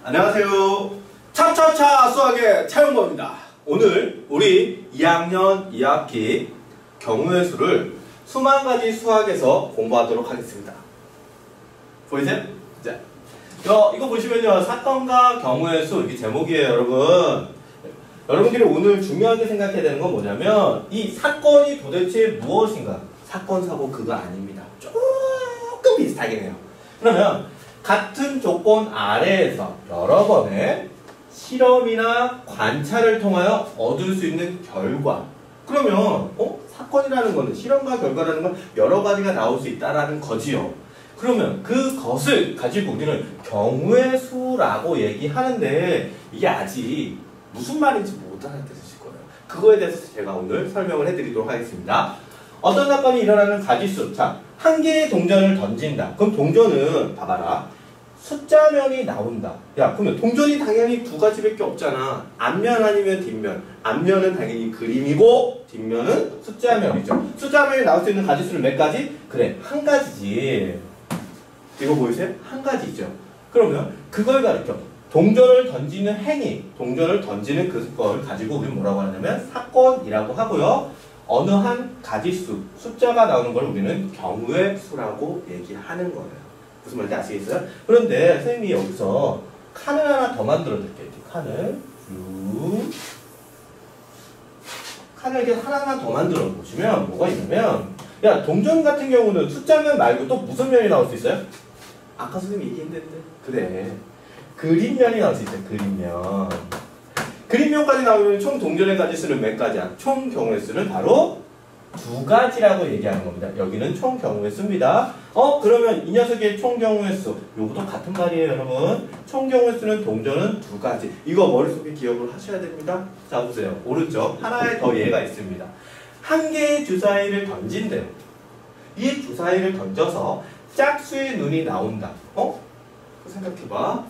안녕하세요. 차차차 수학의 차용범입니다. 오늘 우리 2학년 2학기 경우의 수를 수만 가지 수학에서 공부하도록 하겠습니다. 보이세요? 자, 이거 보시면요. 사건과 경우의 수, 이게 제목이에요, 여러분. 여러분들이 오늘 중요하게 생각해야 되는 건 뭐냐면 이 사건이 도대체 무엇인가? 사건, 사고 그거 아닙니다. 조금 비슷하긴 해요. 그러면 같은 조건 아래에서 여러 번의 실험이나 관찰을 통하여 얻을 수 있는 결과. 그러면 사건이라는 거는 실험과 결과라는 건 여러 가지가 나올 수 있다라는 거지요. 그러면 그것을 가지고 우리는 경우의 수라고 얘기하는데 이게 아직 무슨 말인지 못 알아들으실 거예요. 그거에 대해서 제가 오늘 설명을 해드리도록 하겠습니다. 어떤 사건이 일어나는 가지수. 자, 한 개의 동전을 던진다. 그럼 동전은 봐봐라. 숫자면이 나온다. 야, 그러면 동전이 당연히 두 가지밖에 없잖아. 앞면 아니면 뒷면. 앞면은 당연히 그림이고 뒷면은 숫자면이죠. 숫자면이 나올 수 있는 가지수는 몇 가지? 그래, 한 가지지. 이거 보이세요? 한 가지죠. 그러면 그걸 가르쳐. 동전을 던지는 행위, 동전을 던지는 그걸 가지고 우리는 뭐라고 하냐면 사건이라고 하고요. 어느 한 가지수, 숫자가 나오는 걸 우리는 경우의 수라고 얘기하는 거예요. 무슨 말인지 아시겠어요? 그런데 선생님이 여기서 칸을 하나 더 만들어 드릴게요. 칸을 칸을 이렇게 하나하나 더 만들어 보시면 뭐가 있냐면, 야, 동전 같은 경우는 숫자면 말고 또 무슨 면이 나올 수 있어요? 아까 선생님이 얘기했는데. 그래, 그림면이 나올 수 있어요. 그림면. 그림면까지 나오면 총 동전의 가지수는 몇 가지야? 총 경우의 수는 바로 두 가지라고 얘기하는 겁니다. 여기는 총 경우의 수입니다. 그러면 이 녀석의 총 경우의 수, 요것도 같은 말이에요, 여러분. 총 경우의 수는 동전은 두 가지. 이거 머릿속에 기억을 하셔야 됩니다. 자, 보세요. 오른쪽 하나의 더 예가 있습니다. 한 개의 주사위를 던진대요. 이 주사위를 던져서 짝수의 눈이 나온다. 생각해봐.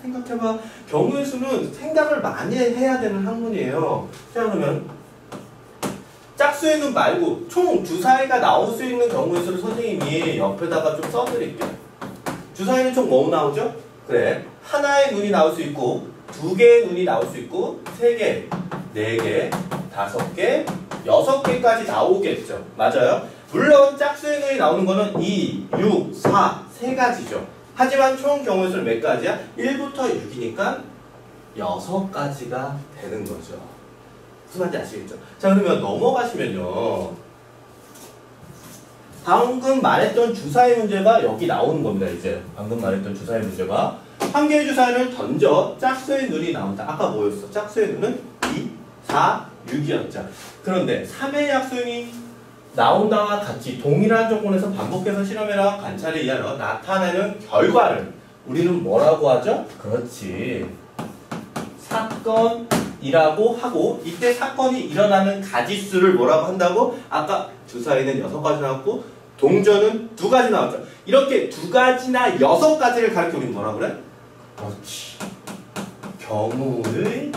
경우의 수는 생각을 많이 해야 되는 학문이에요. 자, 그러면 짝수의 눈 말고 총 주사위가 나올 수 있는 경우의 수를 선생님이 옆에다가 좀 써드릴게요. 주사위는 총 뭐 나오죠? 그래, 하나의 눈이 나올 수 있고, 두 개의 눈이 나올 수 있고, 세 개, 네 개, 다섯 개, 여섯 개까지 나오겠죠. 맞아요? 물론 짝수의 눈이 나오는 거는 2, 6, 4, 세 가지죠. 하지만 총 경우의 수는 몇 가지야? 1부터 6이니까 6가지가 되는 거죠. 무슨 말인지 아시겠죠? 자, 그러면 넘어가시면요. 방금 말했던 주사위 문제가 여기 나오는 겁니다, 이제. 방금 말했던 주사위 문제가. 한 개의 주사위를 던져 짝수의 눈이 나온다. 아까 뭐였어? 짝수의 눈은 2, 4, 6이었죠. 그런데 3의 약수이 나온다와 같이 동일한 조건에서 반복해서 실험해라 관찰에 의하여 나타내는 결과를 우리는 뭐라고 하죠? 그렇지, 사건이라고 하고, 이때 사건이 일어나는 가지수를 뭐라고 한다고? 아까 주사위는 6가지 나왔고 동전은 2가지 나왔죠. 이렇게 2가지나 6가지를 가르쳐 우리는 뭐라고 그래? 그렇지, 경우의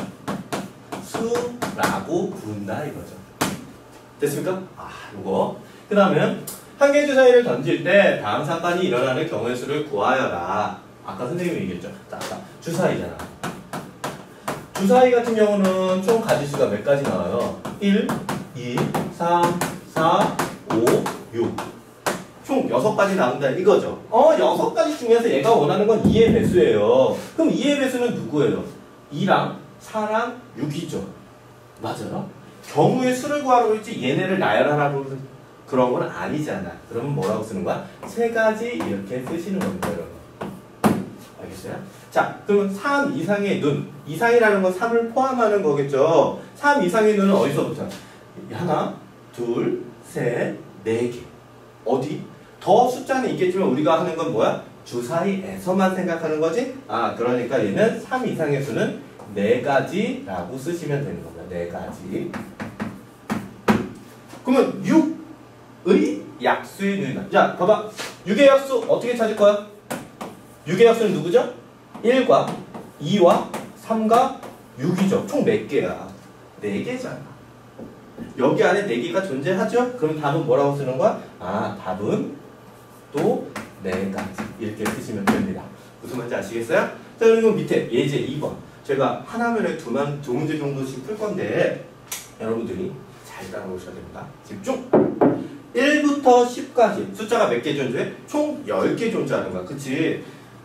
수라고 부른다 이거죠. 됐습니까? 요거. 그 다음에 한 개의 주사위를 던질 때 다음 사건이 일어나는 경우의 수를 구하여라. 아까 선생님이 얘기했죠. 자, 아까 주사위잖아. 주사위 같은 경우는 총 가지수가 몇 가지 나와요? 1, 2, 3, 4, 5, 6. 총 6가지 나온다 이거죠. 6가지 중에서 얘가 원하는 건 2의 배수예요. 그럼 2의 배수는 누구예요? 2랑 4랑 6이죠. 맞아요? 경우의 수를 구하라고 했지 얘네를 나열하라고 그런 건 아니잖아. 그러면 뭐라고 쓰는 거야? 3가지 이렇게 쓰시는 겁니다, 여러분. 알겠어요? 자, 그러면 3 이상의 눈. 이상이라는 건 3을 포함하는 거겠죠. 3 이상의 눈은 어디서부터? 하나, 둘, 셋, 네 개. 어디? 더 숫자는 있겠지만 우리가 하는 건 뭐야? 주사위에서만 생각하는 거지? 그러니까 얘는 3 이상의 수는 4가지라고 쓰시면 되는 겁니다. 4가지. 그러면 6의 약수의 눈이다. 자, 봐봐. 6의 약수 어떻게 찾을 거야? 6의 약수는 누구죠? 1과 2와 3과 6이죠. 총 몇 개야? 4개잖아. 여기 안에 4개가 존재하죠? 그럼 답은 뭐라고 쓰는 거야? 답은 또 4가지. 이렇게 쓰시면 됩니다. 무슨 말인지 아시겠어요? 자, 그리고 밑에 예제 2번. 제가 한 화면에 두 문제 정도씩 풀 건데 여러분들이 잘 따라오셔야 됩니다. 집중! 1부터 10까지 숫자가 몇 개 존재해? 총 10개 존재하는 거야. 그치?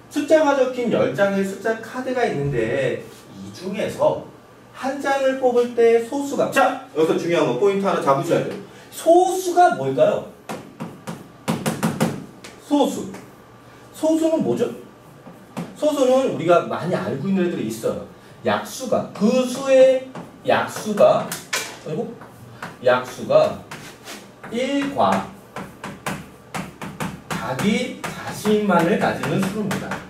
숫자가 적힌 10장의 숫자 카드가 있는데 이 중에서 한 장을 뽑을 때 소수가, 자! 여기서 중요한 거 포인트 하나 잡으셔야 돼요. 소수가 뭘까요? 소수. 소수는 뭐죠? 소수는 우리가 많이 알고 있는 애들이 있어요. 약수가, 그 수의 약수가, 그리고 약수가 1과 자기 자신만을 가지는 수입니다.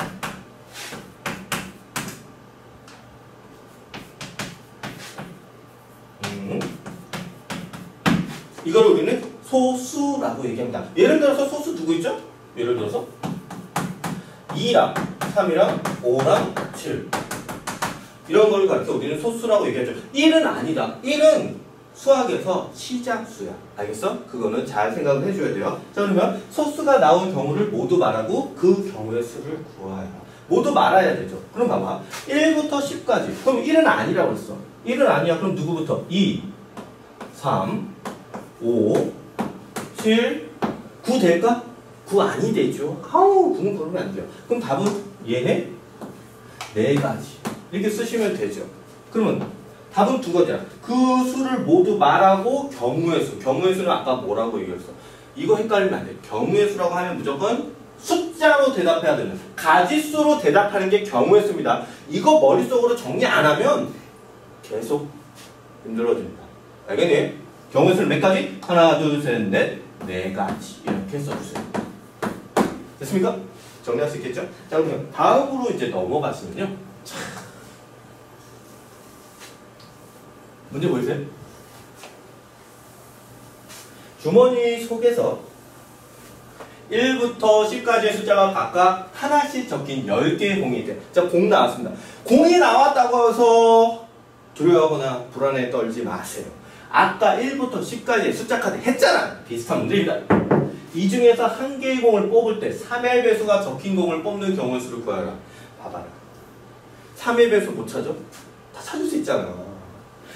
이걸 우리는 소수라고 얘기합니다. 예를 들어서 소수 누구 있죠? 예를 들어서 2랑 3이랑 5랑 7 이런 걸 가르쳐 우리는 소수라고 얘기하죠. 1은 아니다. 1은 수학에서 시작수야. 알겠어? 그거는 잘 생각을 해줘야 돼요. 자, 그러면 소수가 나온 경우를 모두 말하고 그 경우의 수를 구하여라. 모두 말아야 되죠. 그럼 봐봐. 1부터 10까지. 그럼 1은 아니라고 했어. 1은 아니야. 그럼 누구부터? 2, 3, 5, 7, 9 될까? 9 아니 되죠. 아우, 9는 그러면 안 돼요. 그럼 답은 얘네 4가지. 이렇게 쓰시면 되죠. 그러면 답은 두 가지야. 그 수를 모두 말하고 경우의 수. 경우의 수는 아까 뭐라고 얘기했어? 이거 헷갈리면 안 돼. 경우의 수라고 하면 무조건 숫자로 대답해야 되는, 가지수로 대답하는 게 경우의 수입니다. 이거 머릿속으로 정리 안 하면 계속 힘들어집니다. 알겠니? 경우의 수는 몇 가지? 하나, 둘, 셋, 넷, 4가지. 이렇게 써주세요. 됐습니까? 정리할 수 있겠죠? 자, 그러면 다음으로 이제 넘어갔으면요. 문제 보이세요? 주머니 속에서 1부터 10까지의 숫자가 각각 하나씩 적힌 10개의 공이 있대. 자, 공 나왔습니다. 공이 나왔다고 해서 두려워하거나 불안에 떨지 마세요. 아까 1부터 10까지의 숫자 카드 했잖아. 비슷한 문제입니다. 이 중에서 한 개의 공을 뽑을 때 3의 배수가 적힌 공을 뽑는 경우의 수를 구하라. 봐봐라. 3의 배수 못 찾아? 다 찾을 수 있잖아.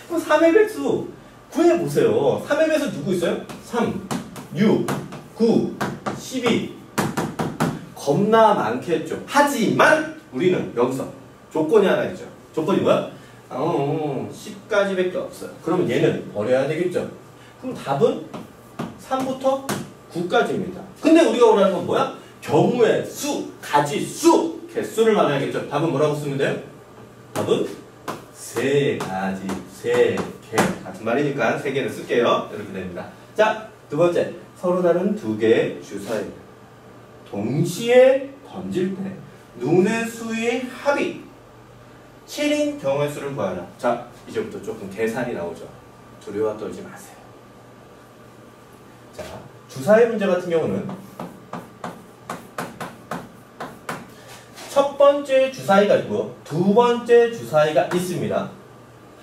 그럼 3의 배수 구해보세요. 3의 배수 누구 있어요? 3, 6, 9, 12. 겁나 많겠죠. 하지만 우리는 여기서 조건이 하나 있죠. 조건이 뭐야? 10까지밖에 없어요. 그러면 얘는 버려야 되겠죠. 그럼 답은 3부터 9까지입니다. 근데 우리가 원하는 건 뭐야? 경우의 수, 가지수, 개수를 말해야겠죠. 답은 뭐라고 쓰면 돼요? 답은 3가지, 3개. 같은 말이니까 3개를 쓸게요. 이렇게 됩니다. 자, 두 번째. 서로 다른 두 개의 주사위를 동시에 던질 때 눈의 수의 합이 7인 경우의 수를 구하라. 자, 이제부터 조금 계산이 나오죠. 두려워 떨지 마세요. 자, 주사위 문제 같은 경우는 첫 번째 주사위가 있고요. 두 번째 주사위가 있습니다.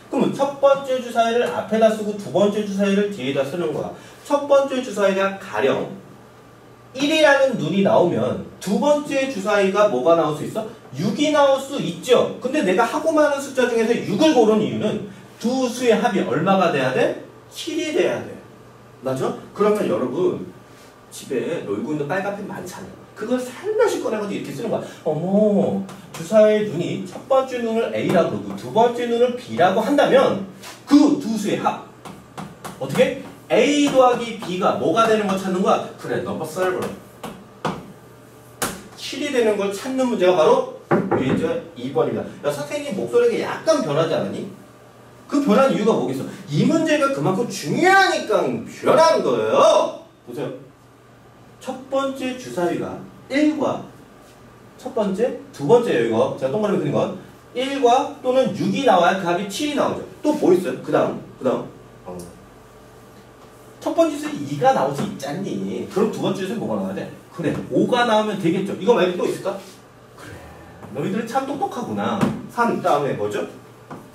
그러면 첫 번째 주사위를 앞에다 쓰고 두 번째 주사위를 뒤에다 쓰는 거야. 첫 번째 주사위가 가령 1이라는 눈이 나오면 두 번째 주사위가 뭐가 나올 수 있어? 6이 나올 수 있죠. 근데 내가 하고 많은 숫자 중에서 6을 고른 이유는 두 수의 합이 얼마가 돼야 돼? 7이 돼야 돼. 맞죠? 그러면 여러분 집에 놀고 있는 빨간펜 많잖아요. 그걸 살며시 꺼내가지고 이렇게 쓰는 거야. 어머, 주사위의 눈이 첫 번째 눈을 A라고 그러고 두 번째 눈을 B라고 한다면 그 두 수의 합 어떻게? A 더하기 B가 뭐가 되는 걸 찾는 거야? 그래, 넘버 설버 7이 되는 걸 찾는 문제가 바로 문제 2번입니다. 야, 선생님 목소리가 약간 변하지 않았니? 그 변한 이유가 뭐겠어? 이 문제가 그만큼 중요하니까 변한 거예요. 보세요. 첫 번째 주사위가 1과 첫 번째, 두 번째예요. 이거 제가 동그라미 그린 건 1과 또는 6이 나와야 그 합이 7이 나오죠. 또 뭐 있어요? 그 다음 첫 번째 주사위 2가 나올 수 있잖니. 그럼 두 번째 주사위 뭐가 나와야 돼? 그래, 5가 나오면 되겠죠. 이거 말고 또 있을까? 그래, 너희들은 참 똑똑하구나. 3 다음에 뭐죠?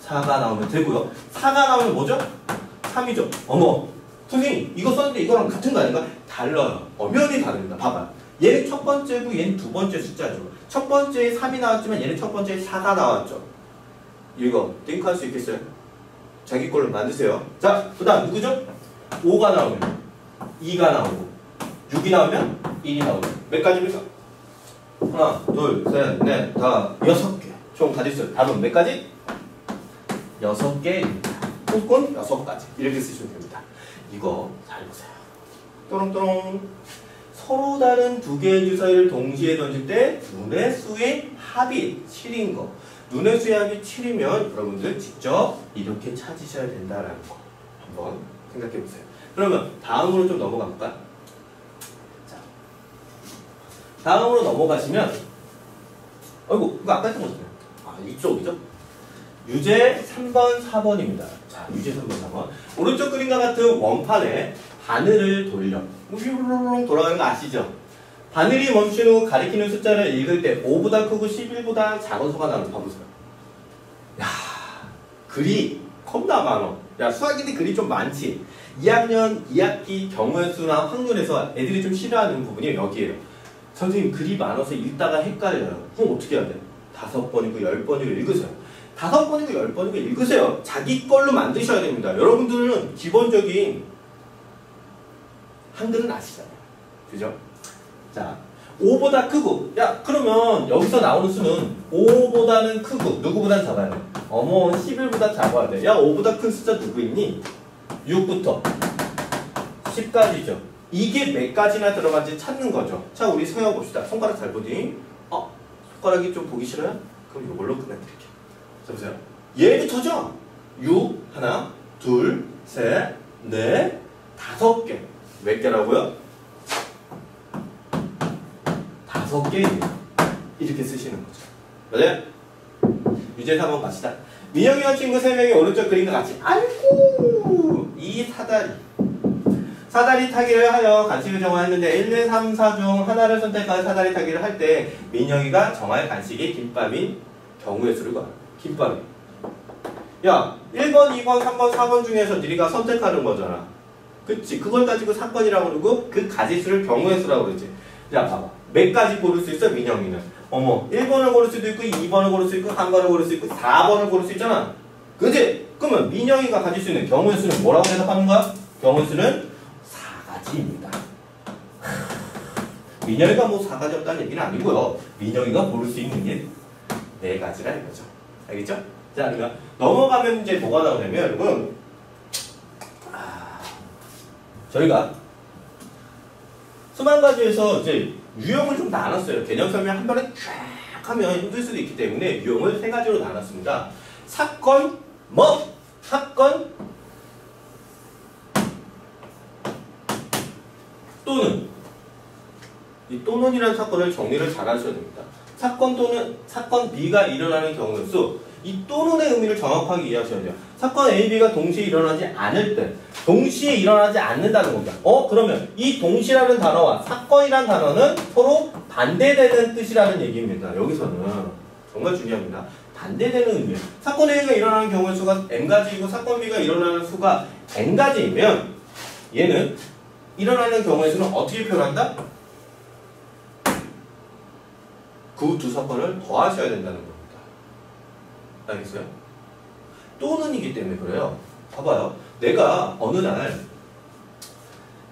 4가 나오면 되고요. 4가 나오면 뭐죠? 3이죠. 어머, 선생님 이거 썼는데 이거랑 같은 거 아닌가? 달라요. 엄연히 다릅니다. 봐봐. 얘는 첫 번째고 얘는 두 번째 숫자죠. 첫 번째에 3이 나왔지만 얘는 첫 번째에 4가 나왔죠. 이거 띵크할 수 있겠어요? 자기 걸로 만드세요. 자, 그 다음 누구죠? 5가 나오면 2가 나오고 6이 나오면 1이 나오고 몇 가지입니까? 하나, 둘, 셋, 넷, 다 6개 총 가질 수 답은 몇 가지? 6개입니다. 혹은 6가지 이렇게 쓰시면 됩니다. 이거 잘 보세요. 또롱또롱. 서로 다른 두 개의 주사위를 동시에 던질 때 눈의 수의 합이 7인 거. 눈의 수의 합이 7이면 여러분들 직접 이렇게 찾으셔야 된다라는 거 한번 생각해 보세요. 그러면 다음으로 좀 넘어가 볼까요? 자, 다음으로 넘어가시면 아이고 이거 아까 했던 거잖아요. 아 이쪽이죠? 유제 3번 4번입니다. 자, 유제 3번 4번. 오른쪽 그림과 같은 원판에 바늘을 돌려 휘루루루 돌아가는 거 아시죠? 바늘이 멈춘 후 가리키는 숫자를 읽을 때 5보다 크고 11보다 작은 수가 나오는 거 봐보세요. 야, 글이 겁나 많어. 야, 수학인데 글이 좀 많지. 2학년 2학기 경우의 수나 확률에서 애들이 좀 싫어하는 부분이 여기에요. 선생님 글이 많아서 읽다가 헷갈려요. 그럼 어떻게 해야 돼? 5번이고 10번이고 읽으세요. 5번이고 10번이고 읽으세요. 자기 걸로 만드셔야 됩니다. 여러분들은 기본적인 한글은 아시잖아요. 그죠? 자, 5보다 크고, 야, 그러면 여기서 나오는 수는 5보다는 크고, 누구보다는 작아야 돼? 어머, 11보다 작아야 돼. 야, 5보다 큰 숫자 누구 있니? 6부터 10까지죠. 이게 몇 가지나 들어간지 찾는 거죠. 자, 우리 세워봅시다. 손가락 잘 보니? 손가락이 좀 보기 싫어요? 그럼 이걸로 끝내드릴게요. 자, 보세요. 얘부터죠? 6, 하나, 둘, 셋, 넷, 5개. 몇 개라고요? 5개입니다. 이렇게 쓰시는 거죠. 맞아요? 유제 4번 갑시다. 민영이와 친구 3명이 오른쪽 그림과 같이 아이고 이 사다리 타기를 하여 간식을 정하였는데 1, 2, 3, 4 중 하나를 선택하여 사다리 타기를 할 때 민영이가 정할 간식이 김밥인 경우의 수를 구하라. 김밥이. 야, 1번, 2번, 3번, 4번 중에서 네가 선택하는 거잖아. 그치? 그걸 가지고 사건이라고 그러고 그 가지수를 경우의 수라고 그러지. 자, 봐봐. 몇 가지 고를 수 있어, 민영이는? 어머, 1번을 고를 수도 있고, 2번을 고를 수 있고, 3번을 고를 수 있고, 4번을 고를 수 있잖아. 그치? 그러면 민영이가 가질 수 있는 경우의 수는 뭐라고 대답하는 거야? 경우의 수는 4가지입니다. 민영이가 뭐 4가지 없다는 얘기는 아니고요. 민영이가 고를 수 있는 게 4가지라는 거죠. 알겠죠? 자, 그러니까 넘어가면 이제 뭐가 나오냐면, 여러분, 저희가 수만 가지에서 이제 유형을 좀 나눴어요. 개념 설명 한 번에 쫙 하면 힘들 수도 있기 때문에 유형을 3가지로 나눴습니다. 사건, 사건, 또는. 이 또는이라는 사건을 정리를 잘 하셔야 됩니다. 사건 또는 사건 B가 일어나는 경우의 수. 이 또는의 의미를 정확하게 이해하셔야 돼요. 사건 A, B가 동시에 일어나지 않을 때, 동시에 일어나지 않는다는 겁니다. 그러면 이 동시라는 단어와 사건이라는 단어는 서로 반대되는 뜻이라는 얘기입니다. 여기서는 정말 중요합니다. 반대되는 의미. 사건 A가 일어나는 경우의 수가 N가지이고 사건 B가 일어나는 수가 N가지이면 얘는 일어나는 경우의 수는 어떻게 표현한다? 그 두 사건을 더하셔야 된다는 겁니다. 알겠어요? 또는이기 때문에 그래요. 봐봐요. 내가 어느 날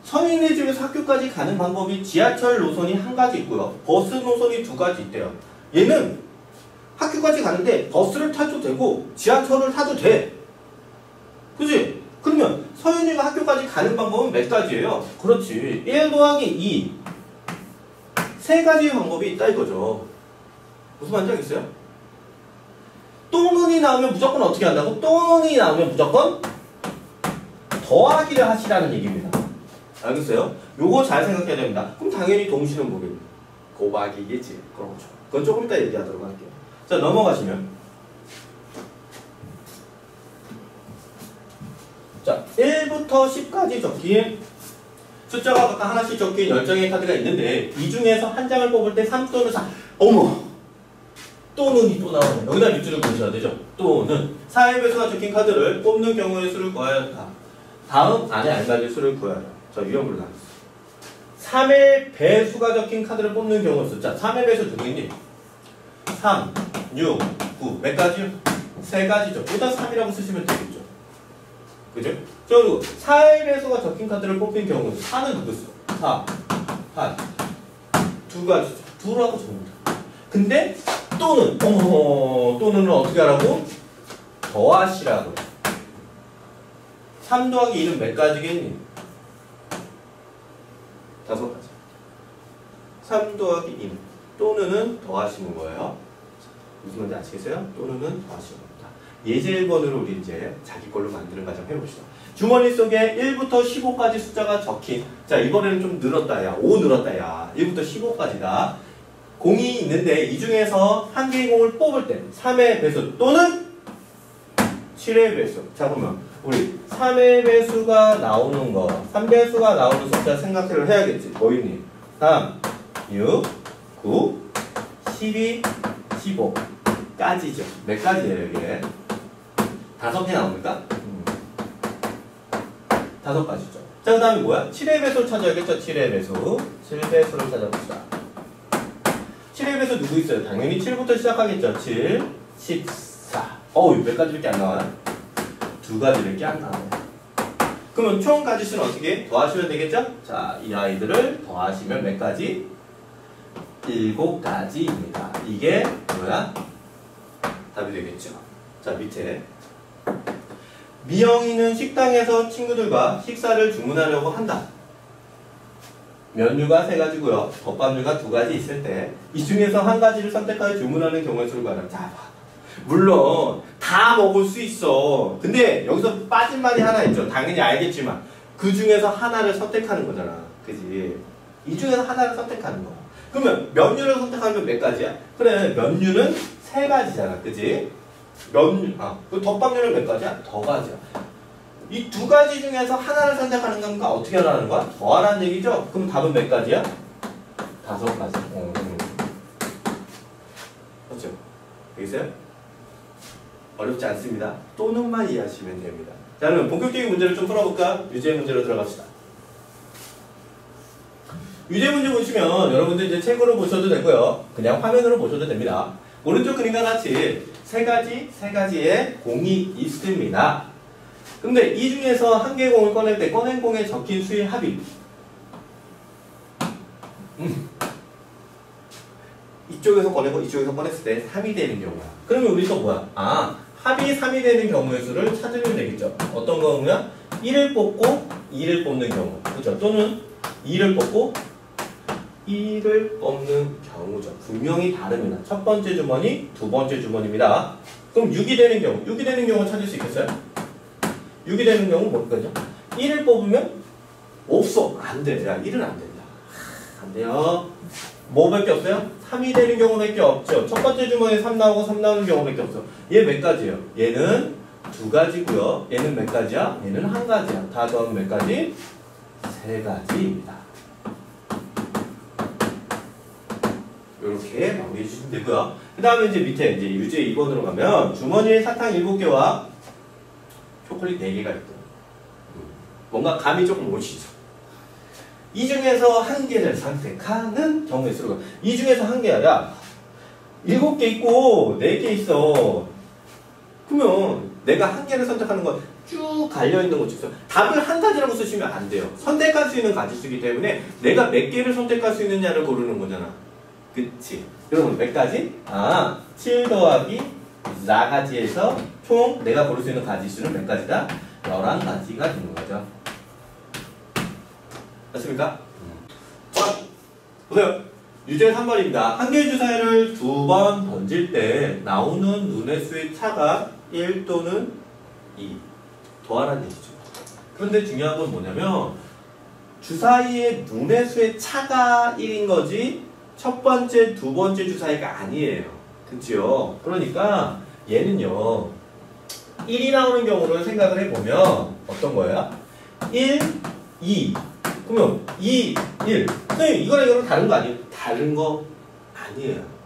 성인네 집에서 학교까지 가는 방법이 지하철 노선이 한 가지 있고요. 버스 노선이 2가지 있대요. 얘는 학교까지 가는데 버스를 타도 되고 지하철을 타도 돼. 그치? 그러면 서윤이가 학교까지 가는 방법은 몇 가지예요? 그렇지. 1 더하기 2. 3가지의 방법이 있다 이거죠. 무슨 말인지 알겠어요? 또는이 나오면 무조건 어떻게 한다고? 또는이 나오면 무조건 더하기를 하시라는 얘기입니다. 알겠어요? 요거 잘 생각해야 됩니다. 그럼 당연히 동시는 뭐겠니? 곱하기겠지. 그렇죠. 그건 조금 이따 얘기하도록 할게요. 자, 넘어가시면 자, 1부터 10까지 적힌 숫자가 각각 하나씩 적힌 10장의 카드가 있는데 이 중에서 한 장을 뽑을 때 3 또는 4 어머! 또는이 또 나오네. 여기다 밑줄을 그으셔야 되죠. 또는 4의 배수가 적힌 카드를 뽑는 경우의 수를 구하였다. 다음 안에 안 가질 수를 구하라. 자, 유형으로 나눴어요. 3의 배수가 적힌 카드를 뽑는 경우가 있어. 자, 3의 배수 누구니? 3, 6, 9. 몇 가지요? 3가지죠. 여기다 3이라고 쓰시면 되겠죠. 그죠? 그리고 4의 배수가 적힌 카드를 뽑힌 경우는 4는 누구 있어? 4, 8. 2가지죠. 2라고 적습니다. 근데 또는 어떻게 하라고? 더하시라고. 3 더하기 1은 몇 가지겠니? 5가지. 3 더하기 1. 또는은 더하시는 거예요. 무슨 말인지 아시겠어요? 또는은 더하시는 겁니다. 예제 1번으로 우리 이제 자기 걸로 만드는 과정 해봅시다. 주머니 속에 1부터 15까지 숫자가 적힌, 자, 이번에는 좀 늘었다, 야. 5 늘었다, 야. 1부터 15까지다. 공이 있는데 이 중에서 한 개의 공을 뽑을 때 3의 배수 또는 7의 배수. 자, 그러면 우리 3의 배수가 나오는 거, 3배수가 나오는 숫자 생각을 해야겠지. 뭐 있니? 3, 6, 9, 12, 15까지죠. 몇 가지예요, 이게? 5개 나옵니까? 5가지죠. 자, 그 다음에 뭐야? 7의 배수를 찾아야겠죠? 7의 배수. 7배수를 찾아봅시다. 7의 배수 누구 있어요? 당연히 7부터 시작하겠죠. 7, 14. 어우, 몇 가지밖에 안 나와요? 2가지밖에 안 나와요. 그러면 총 가지수는 어떻게 더하시면 되겠죠? 자, 이 아이들을 더하시면 몇 가지? 7가지입니다. 이게 뭐야? 답이 되겠죠. 자, 밑에 미영이는 식당에서 친구들과 식사를 주문하려고 한다. 면류가 3가지고요. 덮밥류가 2가지 있을 때 이 중에서 한 가지를 선택하여 주문하는 경우의 수를 구하라. 자, 물론 다 먹을 수 있어. 근데 여기서 빠진 말이 하나 있죠. 당연히 알겠지만 그 중에서 하나를 선택하는 거잖아. 그지? 이 중에서 하나를 선택하는 거야. 그러면 면류를 선택하면 몇 가지야? 그래, 면류는 3가지잖아. 그지? 그 덮밥류는 몇 가지야? 더 가지야. 이 2가지 중에서 하나를 선택하는 건가? 어떻게 하라는 거야? 더하라는 얘기죠? 그럼 답은 몇 가지야? 5가지. 그렇죠? 알겠어요? 어렵지 않습니다. 또는만 이해하시면 됩니다. 자, 그럼 본격적인 문제를 좀 풀어볼까? 유제 문제로 들어갑시다. 유제 문제 보시면 여러분들 이제 책으로 보셔도 되고요. 그냥 화면으로 보셔도 됩니다. 오른쪽 그림과 같이 3가지의 공이 있습니다. 근데 이 중에서 한 개의 공을 꺼낼 때 꺼낸 공에 적힌 수의 합이 이쪽에서 꺼내고 이쪽에서 꺼냈을 때 3이 되는 경우야. 그러면 우리 또 뭐야? 합이 3이 되는 경우의 수를 찾으면 되겠죠. 어떤 경우야? 1을 뽑고 2를 뽑는 경우. 그렇죠? 또는 2를 뽑고 1을 뽑는 경우죠. 분명히 다릅니다. 첫 번째 주머니, 두 번째 주머니입니다. 그럼 6이 되는 경우, 6이 되는 경우 찾을 수 있겠어요? 6이 되는 경우 뭐 거죠? 1을 뽑으면 없어. 안 돼. 야, 1은 안 된다. 안 돼요. 뭐밖에 없어요? 3이 되는 경우밖에 없죠. 첫 번째 주머니에 3 나오고 3 나오는 경우밖에 없어. 얘 몇 가지예요? 얘는 2가지고요. 얘는 몇 가지야? 얘는 1가지야. 다 더하면 몇 가지? 3가지입니다. 이렇게 마무리해 주시면 되고요. 그 다음에 이제 밑에 이제 유제 2번으로 가면 주머니에 사탕 7개와 초콜릿 4개가 있고 뭔가 감이 조금 오시죠. 이 중에서 한 개를 선택하는 경우의 수가 이 중에서 한 개야. 야, 7개 있고 4개 있어. 그러면 내가 한 개를 선택하는 건 쭉 갈려있는 거 있어. 답을 한 가지라고 쓰시면 안 돼요. 선택할 수 있는 가지수이기 때문에 내가 몇 개를 선택할 수 있느냐를 고르는 거잖아. 그치? 여러분 몇 가지? 7 더하기 4가지에서 총 내가 고를 수 있는 가지수는 몇 가지다? 11가지가 되는 거죠. 맞습니까? 자, 보세요. 유제 3번입니다. 한 개의 주사위를 2번 던질 때 나오는 눈의 수의 차가 1 또는 2. 더하라는 얘기죠. 그런데 중요한 건 뭐냐면 주사위의 눈의 수의 차가 1인 거지 첫 번째, 두 번째 주사위가 아니에요. 그치요? 그러니까 얘는요 1이 나오는 경우를 생각을 해보면 어떤 거예요? 1, 2 그러면 2, 1 선생님 이거랑 다른 거 아니에요? 다른 거 아니에요.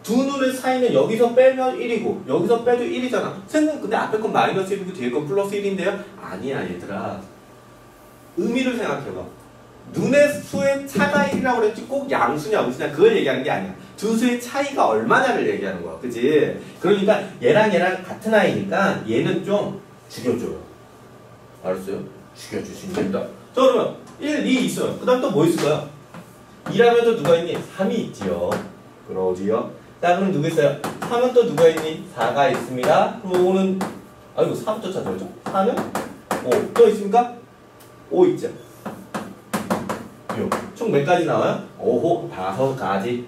두 눈의 사이는 여기서 빼면 1이고 여기서 빼도 1이잖아. 선생님 근데 앞에 건 마이너스 1이고 뒤에 건 플러스 1인데요? 아니야 얘들아. 의미를 생각해봐. 눈의 수의 차가 1이라고 그랬지 꼭 양수냐 음수냐 그걸 얘기하는 게 아니야. 두 수의 차이가 얼마냐를 얘기하는 거야. 그치? 그러니까 얘랑 같은 아이니까 얘는 좀 죽여줘요. 알았어요? 죽여주시면 됩니다. 자, 그러면 1, 2 있어요. 그 다음 또 뭐 있을까요? 2라면 또 누가 있니? 3이 있지요. 그러지요. 자, 그럼 누구 있어요? 3은 또 누가 있니? 4가 있습니다. 그럼 5는, 아이고, 4부터 찾아오죠. 4는 5. 또 있습니까? 5 있죠. 총 몇 가지 나와요? 오호, 5가지.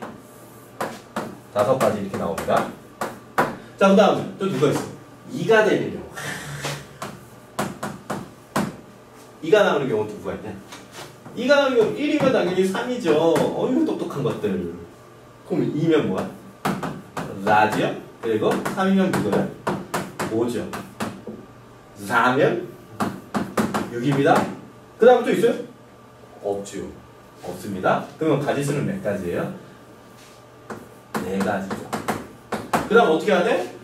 5가지 이렇게 나옵니다. 자, 그 다음에 또 누가 있어? 2가 되는 경우. 2가 나오는 경우 누가 있냐? 2가 나오는 경우 1이면 당연히 3이죠. 어휴, 똑똑한 것들. 그럼 2면 뭐야? 라지요? 그리고 3이면 누구야? 5죠. 4면 6입니다. 그 다음 또 있어요? 없죠. 없습니다. 그러면 가지수는 몇 가지예요? 4가지죠. 그 다음 어떻게 해야 돼?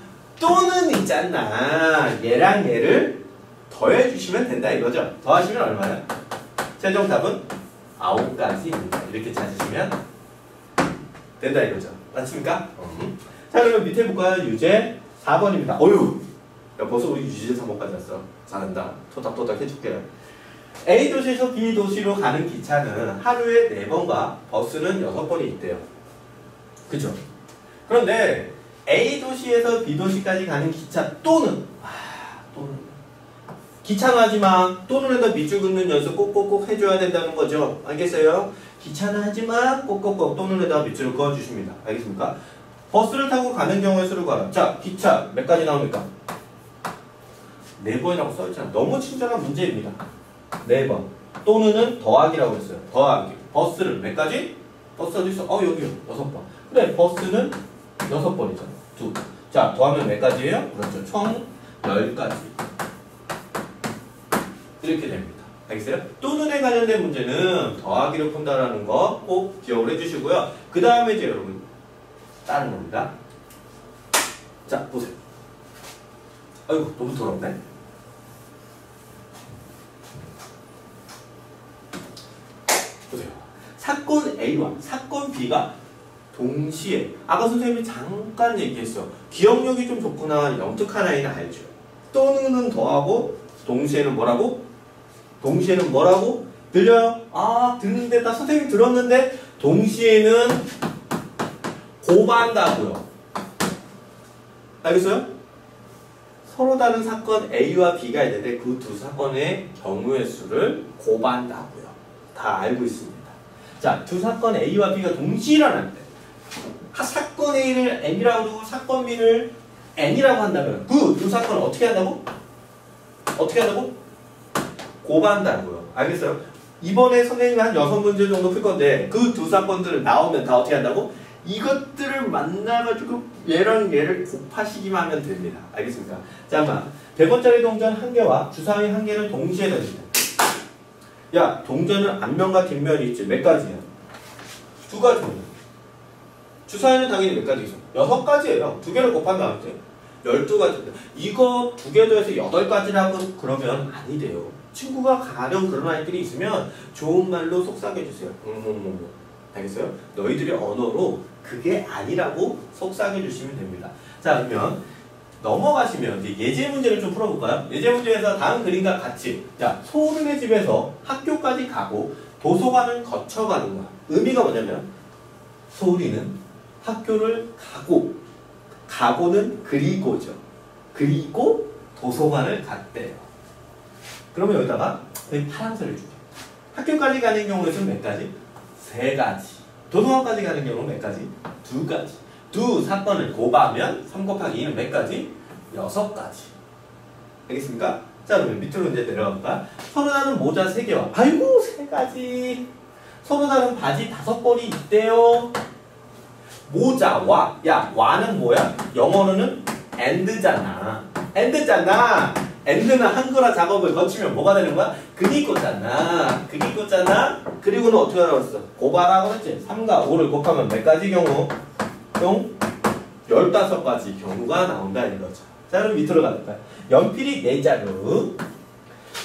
또는 있잖아. 얘랑 얘를 더해주시면 된다 이거죠. 더하시면 얼마야? 최종 답은 9가지입니다. 이렇게 찾으시면 된다 이거죠. 맞습니까? 자, 그러면 밑에 볼까요? 유제 4번입니다. 어휴! 야, 벌써 우리 유제 3번까지 왔어. 잘한다. 토닥토닥 해줄게요. A도시에서 B도시로 가는 기차는 하루에 4번과 버스는 6번이 있대요. 그죠? 그런데 A도시에서 B도시까지 가는 기차 또는 기차는 하지마. 또는 에다 밑줄 긋는 연습 꼭꼭꼭 해줘야 된다는 거죠. 알겠어요? 기차는 하지마. 꼭꼭꼭 또는 에다 밑줄을 그어주십니다. 알겠습니까? 버스를 타고 가는 경우의 수를 구하라. 자, 기차 몇 가지 나옵니까? 4번이라고 써있잖아. 너무 친절한 문제입니다. 4번. 또는은 더하기라고 했어요. 더하기. 버스를 몇 가지? 버스 어디 있어? 여기요. 6번. 그래, 버스는 6번이잖아. 2. 자, 더하면 몇 가지예요? 그렇죠. 총 10가지. 이렇게 됩니다. 알겠어요? 또는에 관련된 문제는 더하기로 푼다라는 거 꼭 기억을 해주시고요. 그 다음에 이제 여러분 다른 겁니다. 자, 보세요. 아이고, 너무 더럽네. 보세요. 사건 A와 사건 B가 동시에 아까 선생님이 잠깐 얘기했어. 기억력이 좀 좋구나. 영특한 아이는 알죠. 또는은 더하고 동시에는 뭐라고? 동시에는 뭐라고? 들려요? 아, 듣는데 나 선생님 들었는데 동시에는 곱한다고요. 알겠어요? 서로 다른 사건 A와 B가 있는데 그 두 사건의 경우의 수를 곱한다고요. 다 알고 있습니다. 자, 두 사건 A와 B가 동시에 일어날 때 사건 A를 M이라고 하고 사건 B를 N이라고 한다면 그 두 사건을 어떻게 한다고? 어떻게 한다고? 곱한다고요. 알겠어요? 이번에 선생님이 한 6문제 정도 풀 건데 그 두 사건들 나오면 다 어떻게 한다고? 이것들을 만나가지고 얘랑 얘를 곱하시기만 하면 됩니다. 알겠습니까? 자, 한번 100원짜리 동전 1개와 주사위 1개를 동시에 던진다. 야, 동전은 앞면과 뒷면이 있지. 몇 가지야? 2가지입니다. 주사위는 당연히 몇 가지 있어? 6가지예요. 2개를 곱하면 안 돼. 12가지입니다. 이거 2개 더해서 8가지라고 그러면 아니래요. 친구가 가령 그런 아이들이 있으면 좋은 말로 속삭여주세요. 알겠어요? 너희들의 언어로 그게 아니라고 속삭여주시면 됩니다. 자, 그러면 넘어가시면 이제 예제 문제를 좀 풀어볼까요? 예제 문제에서 다음 그림과 같이 자, 소울의 집에서 학교까지 가고 도서관을 거쳐가는 거야. 의미가 뭐냐면 소울이는 학교를 가고는 그리고죠. 그리고 도서관을 갔대요. 그러면 여기다가 파란색을 줄게요. 학교까지 가는 경우에는 몇 가지? 3가지. 도서관까지 가는 경우는 몇 가지? 2가지. 두 사건을 곱하면 3 곱하기 2는 몇 가지? 6가지. 알겠습니까? 자, 그러면 밑으로 이제 내려갈까? 서로 다른 모자 3개와 아이고 3가지. 서로 다른 바지 5벌이 있대요. 모자와 야, 와는 뭐야? 영어로는 and잖아. and는 한글화 작업을 거치면 뭐가 되는 거야? 그니꼬잖아. 그리고는 어떻게 하라고 했어? 곱하라고 그랬지? 3과 5를 곱하면 몇 가지 경우? 총 15가지 경우가 나온다 이거죠. 자, 그럼 밑으로 갈까요? 연필이 4자루,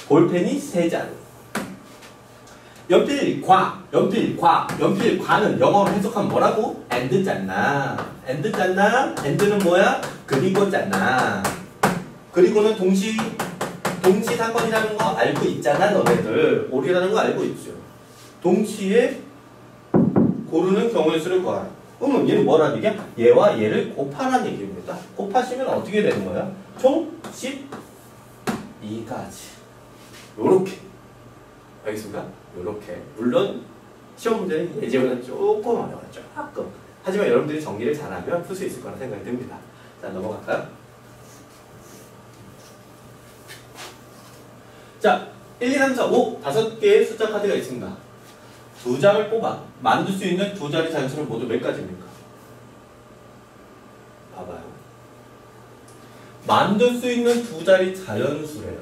볼펜이 3자루. 연필과는 영어로 해석하면 뭐라고? and잖아. and는 뭐야? 그리고잖아. 그리고는 동시사건이라는 거 알고 있잖아, 너네들. 올이라는 거 알고 있죠. 동시에 고르는 경우의 수를 구하라. 그러면 얘는 뭐라는 얘기야? 얘와 얘를 곱하라는 얘기입니다. 곱하시면 어떻게 되는 거야? 총 12가지. 요렇게. 알겠습니까? 요렇게. 물론 시험 문제는 예제보다 조금 어려워요. 조금. 하지만 여러분들이 정리를 잘하면 풀 수 있을 거라 생각이 듭니다. 자, 넘어갈까요? 자, 1, 2, 3, 4, 5 5개의 숫자 카드가 있습니다. 두 장을 뽑아 만들 수 있는 두 자리 자연수는 모두 몇 가지입니까? 봐봐요. 만들 수 있는 두 자리 자연수래요.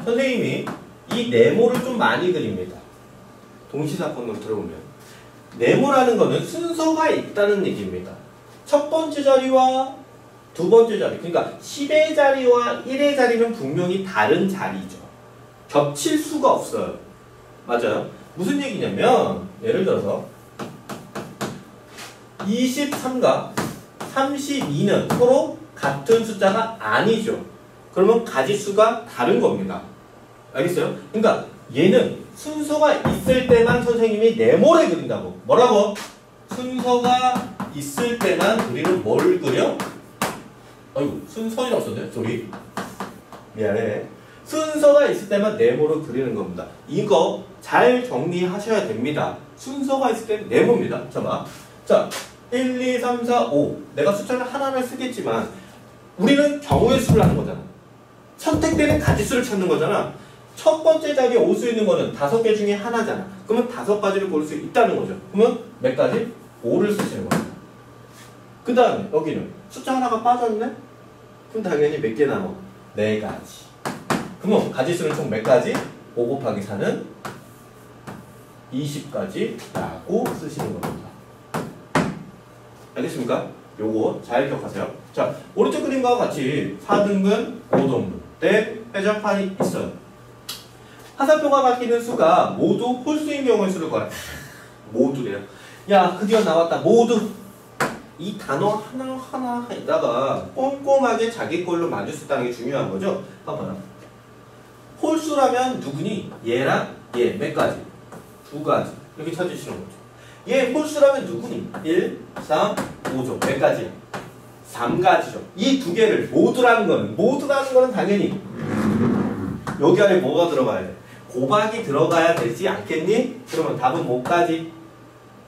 선생님이 이 네모를 좀 많이 그립니다. 동시사건으로 들어보면 네모라는 거는 순서가 있다는 얘기입니다. 첫 번째 자리와 두 번째 자리, 그러니까 10의 자리와 1의 자리는 분명히 다른 자리죠. 겹칠 수가 없어요. 맞아요. 무슨 얘기냐면 예를 들어서 23과 32는 서로 같은 숫자가 아니죠. 그러면 가지수가 다른 겁니다. 알겠어요? 그러니까 얘는 순서가 있을 때만 선생님이 네모를 그린다고. 뭐라고? 순서가 있을 때만 우리는 뭘 그려? 아이고, 순서이라고 썼네. 소리. 미안해. 순서가 있을 때만 네모를 그리는 겁니다. 이거 잘 정리하셔야 됩니다. 순서가 있을 때는 네모입니다. 잠깐만. 자, 1, 2, 3, 4, 5. 내가 숫자를 하나를 쓰겠지만 우리는 경우의 수를 하는 거잖아. 선택되는 가지수를 찾는 거잖아. 첫 번째 자리에 올 수 있는 거는 5개 중에 하나잖아. 그러면 5가지를 고를 수 있다는 거죠. 그러면 몇 가지? 5를 쓰시는 겁니다. 그 다음에 여기는 숫자 하나가 빠졌네? 그럼 당연히 몇 개 남아? 4가지. 그러면 가지수는 총 몇 가지? 5 곱하기 4는 20가지 라고 쓰시는 겁니다. 알겠습니까? 요거 잘 기억하세요. 자, 오른쪽 그림과 같이 4등분, 5등분 때 회전판이 있어요. 화살표가 바뀌는 수가 모두 홀수인 경우의 수를 구하라. 모두래요. 야, 드디어 나왔다. 모두. 이 단어 하나하나에다가 꼼꼼하게 자기 걸로 만들 수 있다는 게 중요한 거죠. 봐봐요. 홀수라면 누구니? 얘랑 얘 몇 가지? 2가지. 이렇게 찾으시는 거죠. 얘 홀수라면 누구니? 1, 3, 5죠. 몇 가지? 3가지죠. 이 두 개를 모두라는 거는 당연히 여기 안에 뭐가 들어가야 돼? 곱하기 들어가야 되지 않겠니? 그러면 답은 몇 가지?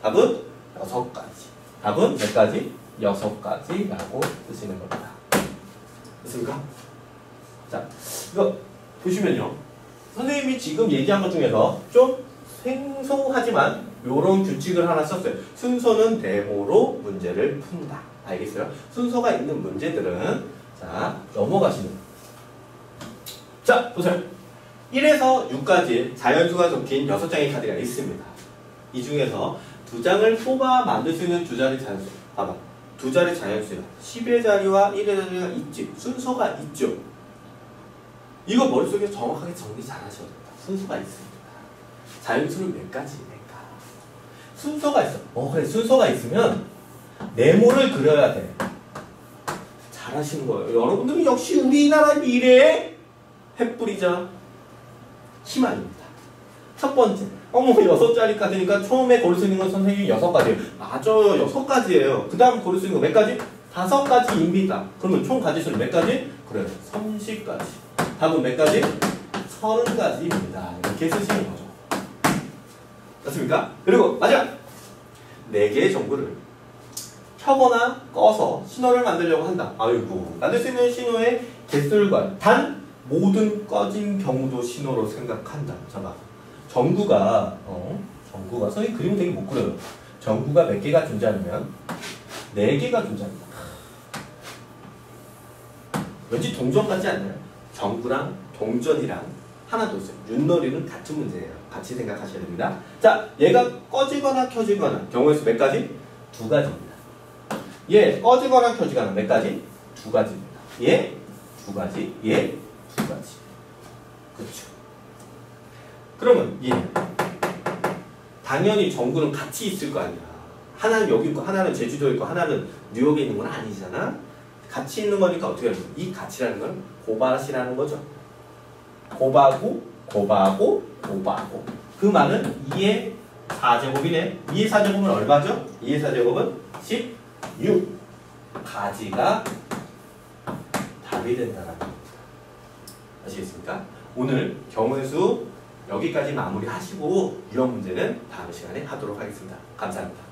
답은 6가지. 답은 몇 가지? 6가지라고 쓰시는 겁니다. 됐습니까? 자, 이거 보시면요. 선생님이 지금 얘기한 것 중에서 좀 생소하지만 이런 규칙을 하나 썼어요. 순서는 네모로 문제를 푼다. 알겠어요? 순서가 있는 문제들은 자, 넘어가시는. 자, 보세요. 1에서 6까지 자연수가 적힌 6장의 카드가 있습니다. 이 중에서 2장을 뽑아 만들 수 있는 두 자리 자연수. 봐봐. 두 자리 자연수야. 10의 자리와 1의 자리가 있지. 순서가 있죠. 이거 머릿속에 정확하게 정리 잘 하셔야 됩니다. 순서가 있습니다. 자연수는 몇 가지입니까? 순서가 있어. 그래. 순서가 있으면 네모를 그려야 돼. 잘 하시는 거예요. 여러분들은 역시 우리나라 미래의 햇불이자 희망입니다. 첫 번째. 6자리 카드니까 처음에 고를 수 있는 건 선생님이 6가지예요. 맞아요. 6가지예요. 그 다음 고를 수 있는 건 몇 가지? 5가지입니다. 그러면 총 가지수는 몇 가지? 그래요. 30가지. 답은 몇 가지? 30가지입니다. 이렇게 쓰시는 거죠. 맞습니까? 그리고 마지막! 4개의 전구를 켜거나 꺼서 신호를 만들려고 한다. 아이고. 만들 수 있는 신호의 개수를 단 모든 꺼진 경우도 신호로 생각한다. 잠깐. 전구가 선생님 그림은 되게 못 그려요. 전구가 몇 개가 존재하면 4개가 존재합니다. 왠지 동전 같지 않나요? 전구랑 동전이랑 하나 더 있어요. 윷놀이는 같은 문제예요. 같이 생각하셔야 됩니다. 자, 얘가 꺼지거나 켜지거나 경우의 수 몇 가지? 2가지입니다. 얘 꺼지거나 켜지거나 몇 가지? 2가지입니다. 얘 2가지, 얘 2가지. 그렇죠. 그러면 당연히 전구는 같이 있을 거 아니야. 하나는 여기 있고 하나는 제주도에 있고 하나는 뉴욕에 있는 건 아니잖아. 같이 있는 거니까 어떻게 하는 거야? 이 같이라는 건 고밭이라는 거죠. 고바고 고바고 고바고. 그 말은 2의 4제곱이네. 2의 4제곱은 얼마죠? 2의 4제곱은 16. 가지가 답이 된다라는 겁니다. 아시겠습니까? 오늘 경우의 수 여기까지 마무리하시고 유형 문제는 다음 시간에 하도록 하겠습니다. 감사합니다.